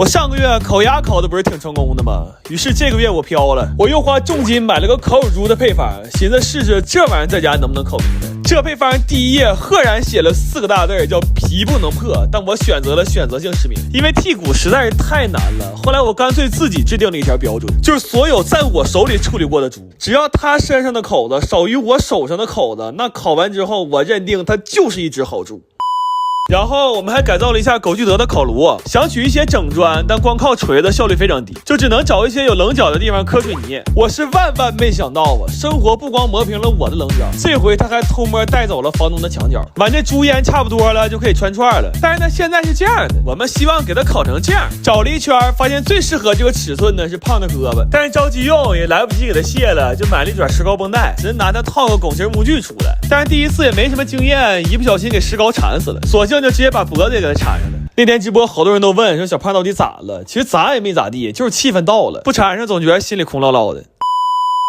我上个月烤鸭烤的不是挺成功的吗？于是这个月我飘了，我又花重金买了个烤乳猪的配方，寻思试试这玩意儿在家能不能烤明白。这配方第一页赫然写了4个大字，叫皮不能破，但我选择了选择性实名，因为剔骨实在是太难了。后来我干脆自己制定了一条标准，就是所有在我手里处理过的猪，只要它身上的口子少于我手上的口子，那烤完之后我认定它就是一只好猪。然后我们还改造了一下狗聚德的烤炉，想取一些整砖，但光靠锤子效率非常低，就只能找一些有棱角的地方磕水泥。我是万万没想到啊，生活不光磨平了我的棱角，这回他还偷摸带走了房东的墙角。完这猪烟差不多了，就可以穿串了。但是呢，现在是这样的，我们希望给它烤成这样，找了一圈，发现最适合这个尺寸呢是胖的胳膊，但是着急用也来不及给它卸了，就买了一卷石膏绷带，只能拿它套个拱形模具出来。但是第一次也没什么经验，一不小心给石膏缠死了，索性就直接把脖子也给它缠上了。那天直播好多人都问说小胖到底咋了，其实咋也没咋地，就是气氛到了，不缠上总觉得心里空落落的。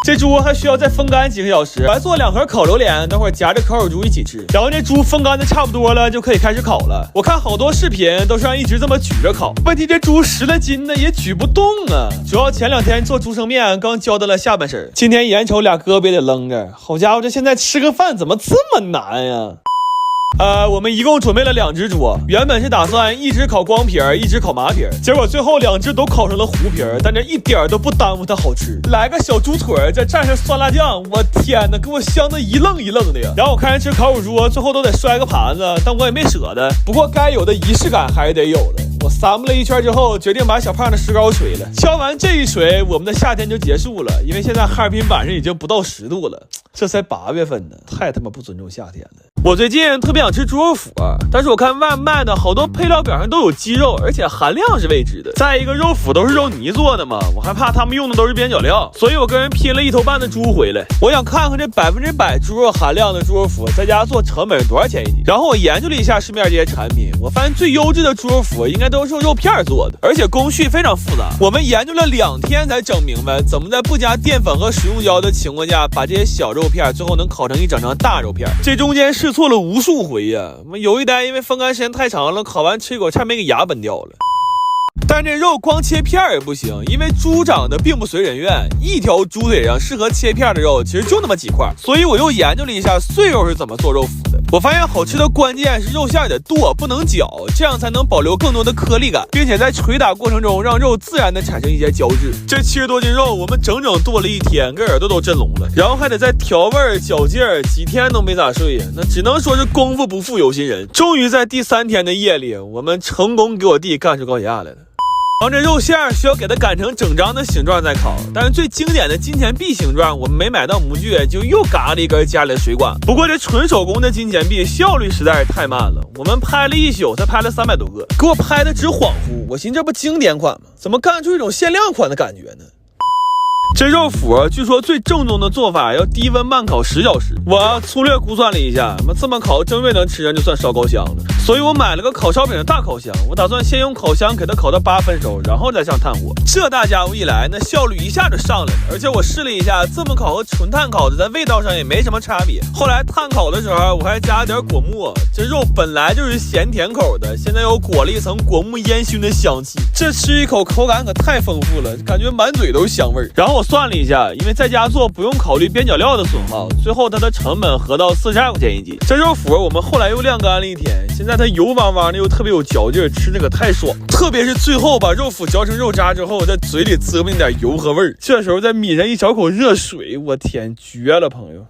这猪还需要再风干几个小时，我还做2盒烤榴莲，等会儿夹着烤乳猪一起吃。然后这猪风干的差不多了，就可以开始烤了。我看好多视频都是让一直这么举着烤，问题这猪10来斤呢也举不动啊。主要前2天做猪生面刚交代了下半身，今天眼瞅俩胳膊也得扔着，好家伙，这现在吃个饭怎么这么难呀？我们一共准备了2只猪，原本是打算一只烤光皮儿，一只烤麻皮儿，结果最后2只都烤成了糊皮儿，但这一点都不耽误它好吃。来个小猪腿再蘸上酸辣酱，我天哪，给我香的一愣一愣的呀！然后我看人吃烤乳猪，最后都得摔个盘子，但我也没舍得。不过该有的仪式感还是得有的。我散布了一圈之后，决定把小胖的石膏锤了。敲完这一锤，我们的夏天就结束了，因为现在哈尔滨晚上已经不到10度了，这才8月份呢，太他妈不尊重夏天了。我最近特别想吃猪肉脯，但是我看外卖的好多配料表上都有鸡肉，而且含量是未知的。再一个，肉脯都是肉泥做的嘛，我还怕他们用的都是边角料，所以我跟人拼了1头半的猪回来。我想看看这100%猪肉含量的猪肉脯在家做成本多少钱一斤。然后我研究了一下市面这些产品，我发现最优质的猪肉脯应该都是用肉片做的，而且工序非常复杂。我们研究了2天才整明白怎么在不加淀粉和食用胶的情况下，把这些小肉片最后能烤成一整张大肉片。这中间试错了无数回呀，有一单因为风干时间太长了，烤完吃一口差点没给牙崩掉了。但这肉光切片也不行，因为猪长得并不随人愿，一条猪腿上适合切片的肉其实就那么几块，所以我又研究了一下碎肉是怎么做肉脯的。我发现好吃的关键是肉馅得剁，不能绞，这样才能保留更多的颗粒感，并且在捶打过程中让肉自然的产生一些胶质。这70多斤肉我们整整剁了1天，给耳朵都震聋了，然后还得再调味绞劲儿，几天都没咋睡呀，那只能说是功夫不负有心人。终于在第3天的夜里，我们成功给我弟干出高血压来了。然后这肉馅需要给它擀成整张的形状再烤，但是最经典的金钱币形状我们没买到模具，就又嘎了一根家里的水管。不过这纯手工的金钱币效率实在是太慢了，我们拍了1宿才拍了300多个，给我拍的直恍惚。我寻思这不经典款吗？怎么干出一种限量款的感觉呢？这肉脯据说最正宗的做法要低温慢烤10小时，我粗略估算了一下，这么烤正月能吃上就算烧高香了。所以我买了个烤烧饼的大烤箱，我打算先用烤箱给它烤到8分熟，然后再上炭火。这大家伙一来，那效率一下就上来了。而且我试了一下，这么烤和纯炭烤的在味道上也没什么差别。后来炭烤的时候我还加了点果木，这肉本来就是咸甜口的，现在又裹了一层果木烟熏的香气，这吃一口口感可太丰富了，感觉满嘴都是香味。然后我算了一下，因为在家做不用考虑边角料的损耗，最后它的成本合到42块钱1斤。这肉脯我们后来又晾干了1天，现在它油汪汪的又特别有嚼劲，吃这个太爽。特别是最后把肉脯嚼成肉渣之后，在嘴里嘬吧点油和味儿，这时候再抿上一小口热水，我天，绝了朋友。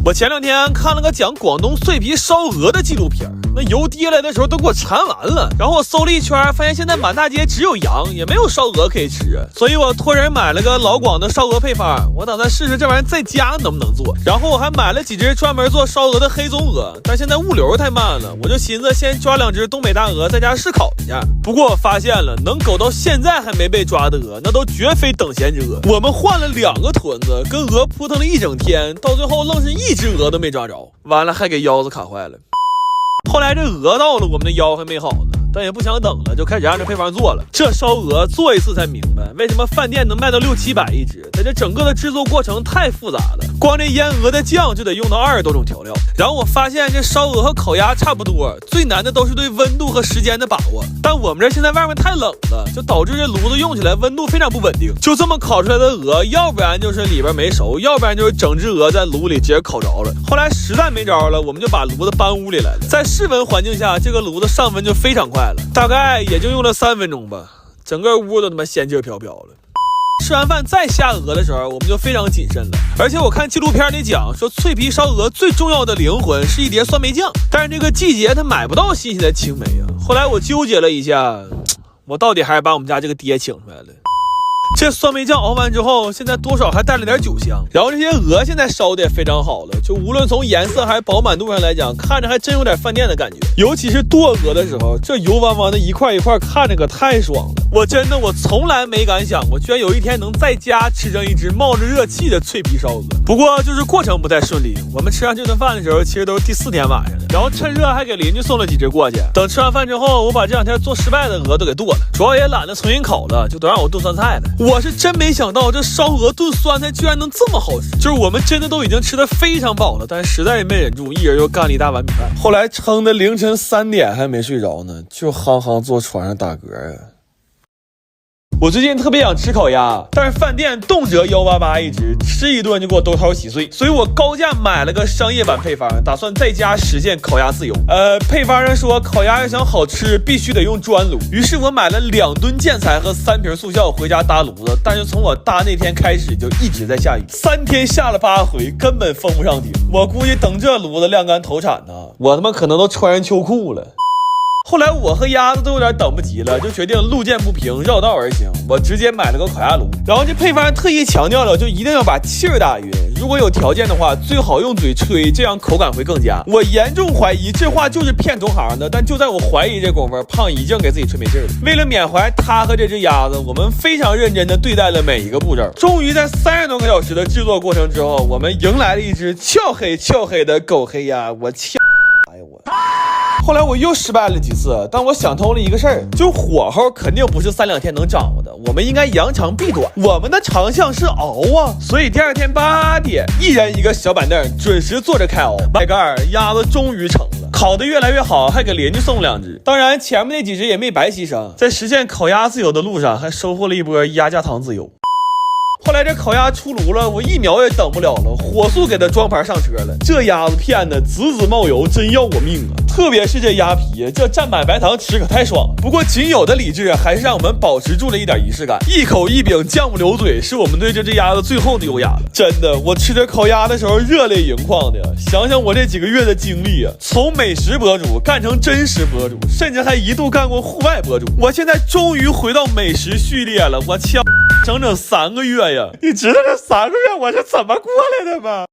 我前2天看了个讲广东脆皮烧鹅的纪录片，那油滴来的时候都给我馋完了。然后我搜了一圈，发现现在满大街只有羊，也没有烧鹅可以吃，所以我托人买了个老广的烧鹅配方，我打算试试这玩意儿在家能不能做。然后我还买了几只专门做烧鹅的黑棕鹅，但现在物流太慢了，我就寻思先抓2只东北大鹅在家试烤一下。不过我发现了，能苟到现在还没被抓的鹅，那都绝非等闲之鹅。我们换了2个屯子，跟鹅扑腾了一整天，到最后愣是1只鹅都没抓着，完了还给腰子卡坏了。后来这鹅到了，我们的腰还没好呢，但也不想等了，就开始按照配方做了。这烧鹅做一次才明白，为什么饭店能卖到600-700一只，它这整个的制作过程太复杂了，光这腌鹅的酱就得用到20多种调料。然后我发现这烧鹅和烤鸭差不多，最难的都是对温度和时间的把握。但我们这现在外面太冷了，就导致这炉子用起来温度非常不稳定。就这么烤出来的鹅，要不然就是里边没熟，要不然就是整只鹅在炉里直接烤着了。后来实在没招了，我们就把炉子搬屋里来了。在室温环境下，这个炉子上温就非常快了，大概也就用了3分钟吧，整个屋都他妈仙气飘飘了。吃完饭再下鹅的时候，我们就非常谨慎了。而且我看纪录片里讲说，脆皮烧鹅最重要的灵魂是一碟酸梅酱，但是这个季节它买不到新鲜的青梅啊。后来我纠结了一下，我到底还是把我们家这个爹请出来了。这酸梅酱熬完之后，现在多少还带了点酒香。然后这些鹅现在烧的也非常好了，就无论从颜色还是饱满度上来讲，看着还真有点饭店的感觉。尤其是剁鹅的时候，这油汪汪的一块一块，看着可太爽了。我从来没敢想过，居然有一天能在家吃上一只冒着热气的脆皮烧鹅。不过就是过程不太顺利，我们吃上这顿饭的时候，其实都是第4天晚上了。然后趁热还给邻居送了几只过去。等吃完饭之后，我把这2天做失败的鹅都给剁了，主要也懒得重新烤了，就都让我炖酸菜了。我是真没想到这烧鹅炖酸菜居然能这么好吃，就是我们真的都已经吃得非常饱了，但实在是没忍住，一人又干了一大碗米饭。后来撑的凌晨3点还没睡着呢，就夯夯坐床上打嗝啊。我最近特别想吃烤鸭，但是饭店动辄188一只，吃一顿就给我兜掏稀碎，所以我高价买了个商业版配方，打算在家实现烤鸭自由。配方上说烤鸭要想好吃必须得用砖炉，于是我买了2吨建材和3瓶速效回家搭炉子，但是从我搭那天开始就一直在下雨，3天下了8回，根本封不上顶。我估计等这炉子晾干投产呢，我他妈可能都穿上秋裤了。后来我和鸭子都有点等不及了，就决定路见不平绕道而行，我直接买了个烤鸭炉。然后这配方特意强调了，就一定要把气儿打匀，如果有条件的话最好用嘴吹，这样口感会更佳。我严重怀疑这话就是骗同行的，但就在我怀疑这功夫，胖已经给自己吹没劲了。为了缅怀他和这只鸭子，我们非常认真的对待了每一个步骤。终于在30多个小时的制作过程之后，我们迎来了一只俏黑的狗黑鸭。我操，哎呦我。后来我又失败了几次，但我想通了一个事儿，就火候肯定不是3、2天能掌握的，我们应该扬长避短，我们的长项是熬啊。所以第2天8点，一人一个小板凳，准时坐着开熬。买盖鸭子终于成了，烤得越来越好，还给邻居送2只。当然前面那几只也没白牺牲，在实现烤鸭自由的路上，还收获了一波鸭架糖自由。后来这烤鸭出炉了，我1秒也等不了了，火速给它装盘上车了。这鸭子片的滋滋冒油，真要我命啊！特别是这鸭皮，这蘸满白糖吃可太爽了。不过仅有的理智还是让我们保持住了一点仪式感，一口一饼酱不流嘴，是我们对这只鸭子最后的优雅了。真的，我吃这烤鸭的时候热泪盈眶的，想想我这几个月的经历啊，从美食博主干成真实博主，甚至还一度干过户外博主。我现在终于回到美食序列了，我操！整3个月呀！你知道这3个月我是怎么过来的吗？